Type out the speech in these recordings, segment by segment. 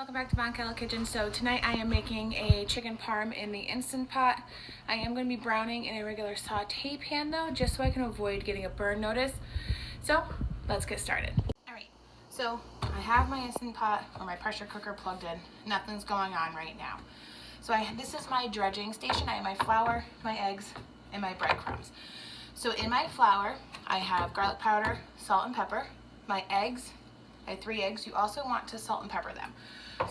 welcome back to Panko Kitchen. So tonight I am making a chicken parm in the Instant Pot. I am going to be browning in a regular saute pan though, just so I can avoid getting a burn notice. So let's get started. Alright, so I have my Instant Pot or my pressure cooker plugged in. Nothing's going on right now. So this is my dredging station. I have my flour, my eggs, and my breadcrumbs. So in my flour, I have garlic powder, salt and pepper, my eggs. I have 3 eggs. You also want to salt and pepper them.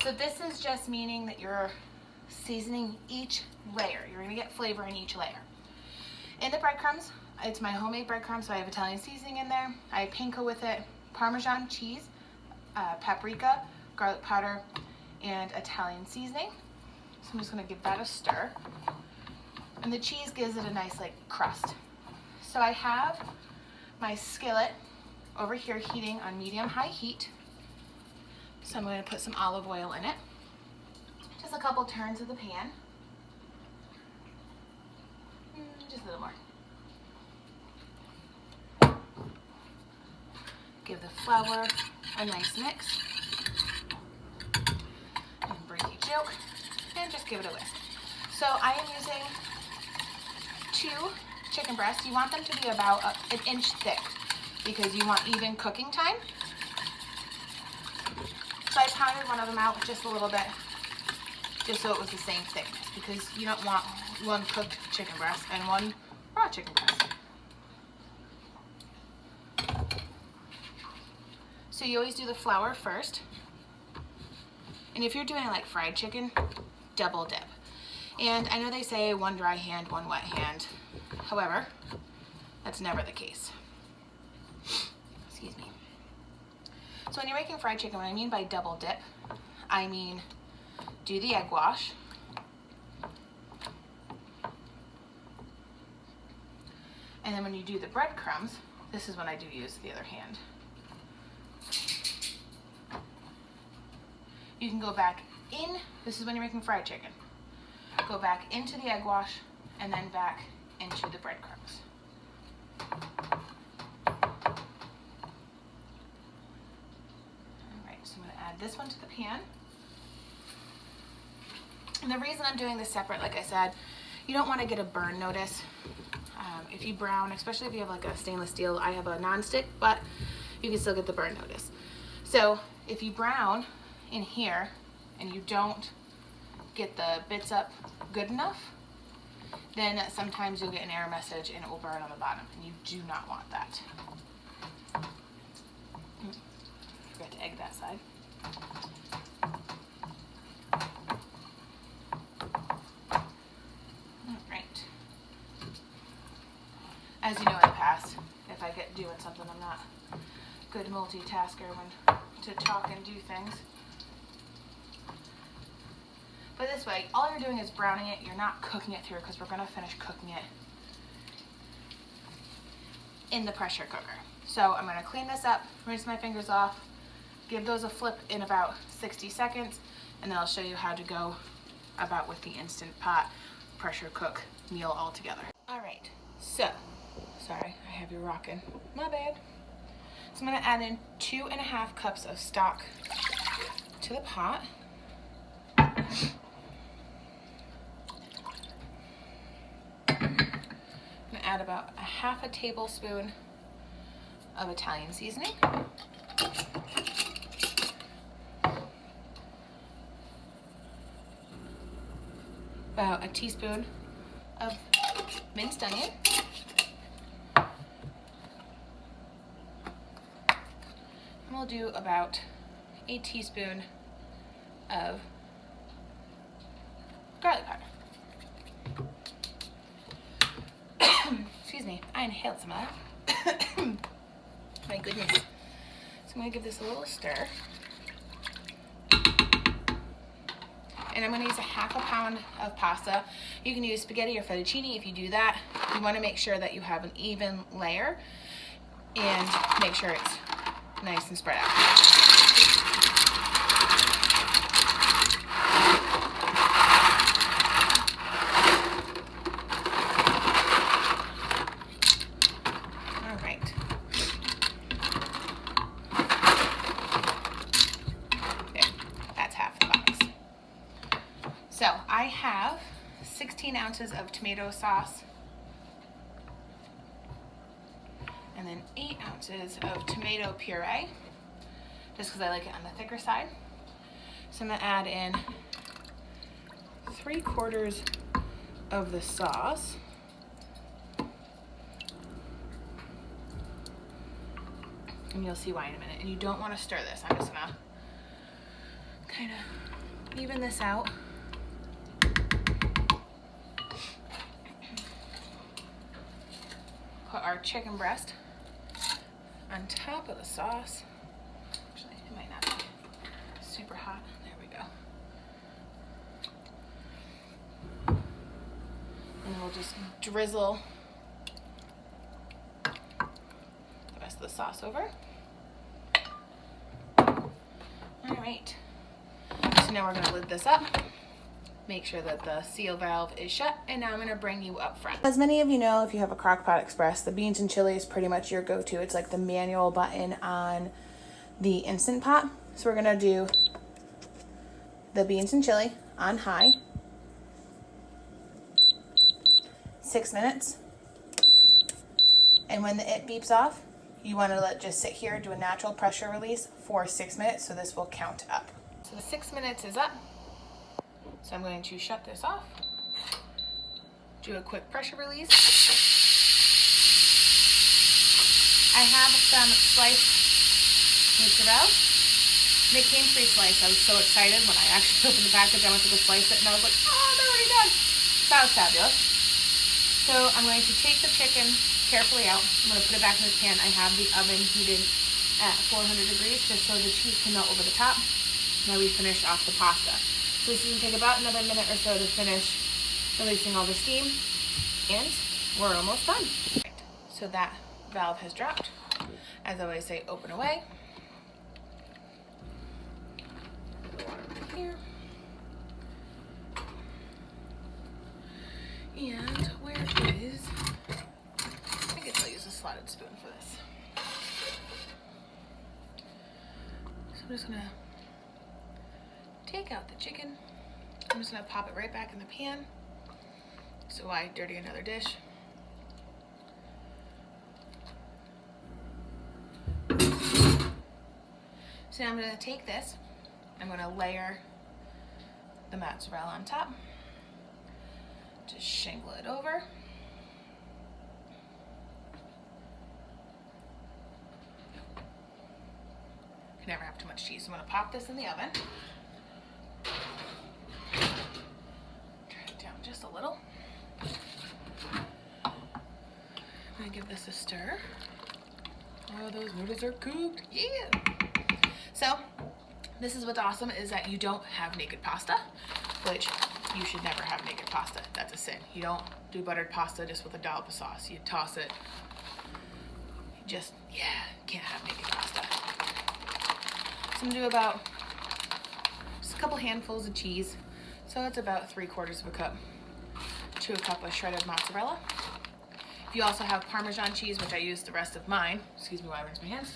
So this is just meaning that you're seasoning each layer. You're going to get flavor in each layer. In the breadcrumbs, it's my homemade breadcrumbs, so I have Italian seasoning in there. I have panko with it, Parmesan cheese, paprika, garlic powder, and Italian seasoning. So I'm just going to give that a stir. And the cheese gives it a nice crust. So I have my skillet over here heating on medium-high heat. So I'm going to put some olive oil in it. Just a couple turns of the pan. Just a little more. Give the flour a nice mix. And break each yolk. And just give it a whisk. So I am using 2 chicken breasts. You want them to be about an inch thick, because you want even cooking time. So I pounded one of them out just a little bit, just so it was the same thickness, because you don't want one cooked chicken breast and one raw chicken breast. So you always do the flour first. And if you're doing fried chicken, double dip. And I know they say 1 dry hand, 1 wet hand. However, that's never the case. Excuse me. So when you're making fried chicken, what I mean by double dip, I mean do the egg wash, and then when you do the breadcrumbs, this is when I do use the other hand. You can go back in, this is when you're making fried chicken, go back into the egg wash and then back into the breadcrumbs. So I'm going to add this one to the pan. And the reason I'm doing this separate, like I said, you don't want to get a burn notice. If you brown, especially if you have a stainless steel, I have a non-stick, but you can still get the burn notice. So if you brown in here and you don't get the bits up good enough, then sometimes you'll get an error message and it will burn on the bottom, and you do not want that. Forgot to egg that side. Alright. As you know in the past, if I get doing something, I'm not a good multitasker when to talk and do things. But this way, all you're doing is browning it. You're not cooking it through, because we're going to finish cooking it in the pressure cooker. So I'm going to clean this up, rinse my fingers off, give those a flip in about 60 seconds, and then I'll show you how to go about with the Instant Pot pressure cook meal altogether. Alright, so, sorry, I have you rocking. My bad. So I'm going to add in 2.5 cups of stock to the pot. I'm going to add about 1/2 tablespoon of Italian seasoning. About 1 teaspoon of minced onion. And we'll do about 1 teaspoon of garlic powder. Excuse me, I inhaled some of that. My goodness. So I'm going to give this a little stir. And I'm going to use 1/2 pound of pasta. You can use spaghetti or fettuccine. If you do that, you want to make sure that you have an even layer and make sure it's nice and spread out. I have 16 ounces of tomato sauce and then 8 ounces of tomato puree, just because I like it on the thicker side. So I'm gonna add in 3/4 of the sauce. And you'll see why in a minute. And you don't want to stir this. I'm just gonna kind of even this out. Put our chicken breast on top of the sauce. Actually, it might not be super hot. There we go. And we'll just drizzle the rest of the sauce over. All right. So now we're going to lid this up. Make sure that the seal valve is shut, and now I'm going to bring you up front. As many of you know, if you have a Crock Pot Express, the beans and chili is pretty much your go-to. It's like the manual button on the Instant Pot. So we're going to do the beans and chili on high, 6 minutes, and when it beeps off, you want to let it just sit here, do a natural pressure release for 6 minutes, so this will count up. So the 6 minutes is up. So I'm going to shut this off, do a quick pressure release. I have some sliced mozzarella. They came pre-sliced. I was so excited when I actually opened the package. I went to go slice it and I was like, oh, they're already done. That was fabulous. So I'm going to take the chicken carefully out. I'm going to put it back in this pan. I have the oven heated at 400 degrees just so the cheese can melt over the top. Now we finish off the pasta. So this is going to take about another minute or so to finish releasing all the steam, and we're almost done. Right. So that valve has dropped. As I always say, open away. Here. And where is, I guess I'll use a slotted spoon for this. So I'm just going to take out the chicken. I'm just gonna pop it right back in the pan. So why dirty another dish? So now I'm gonna take this, I'm gonna layer the mozzarella on top. Just shingle it over. You can never have too much cheese. So I'm gonna pop this in the oven. Turn it down just a little. I'm gonna give this a stir. Oh, those noodles are cooked. Yeah. So this is what's awesome, is that you don't have naked pasta, which you should never have naked pasta. That's a sin. You don't do buttered pasta just with a dollop of sauce. You toss it. You just, yeah, can't have naked pasta. So I'm gonna do about just a couple handfuls of cheese. So it's about 3/4 of a cup to a cup of shredded mozzarella. If you also have Parmesan cheese, which I use the rest of mine, excuse me while I rinse my hands,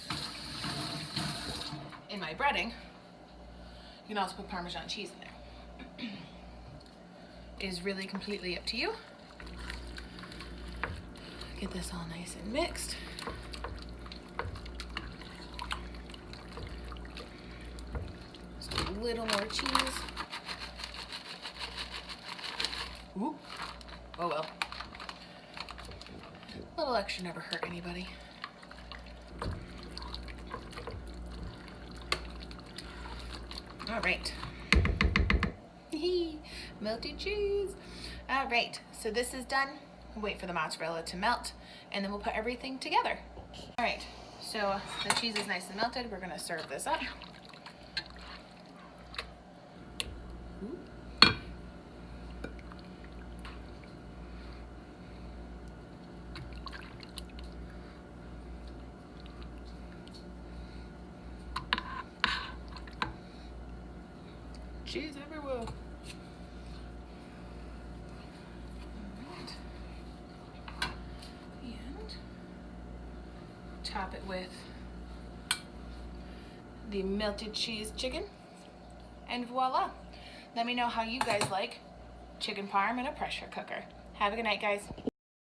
in my breading, you can also put Parmesan cheese in there. It is really completely up to you. Get this all nice and mixed. Just a little more cheese. Ooh. Oh well. A little extra never hurt anybody. All right. Melted cheese. All right, so this is done. We'll wait for the mozzarella to melt, and then we'll put everything together. All right, so the cheese is nice and melted. We're gonna serve this up. Cheese everywhere. And top it with the melted cheese chicken, and voila. Let me know how you guys like chicken parm in a pressure cooker. Have a good night, guys.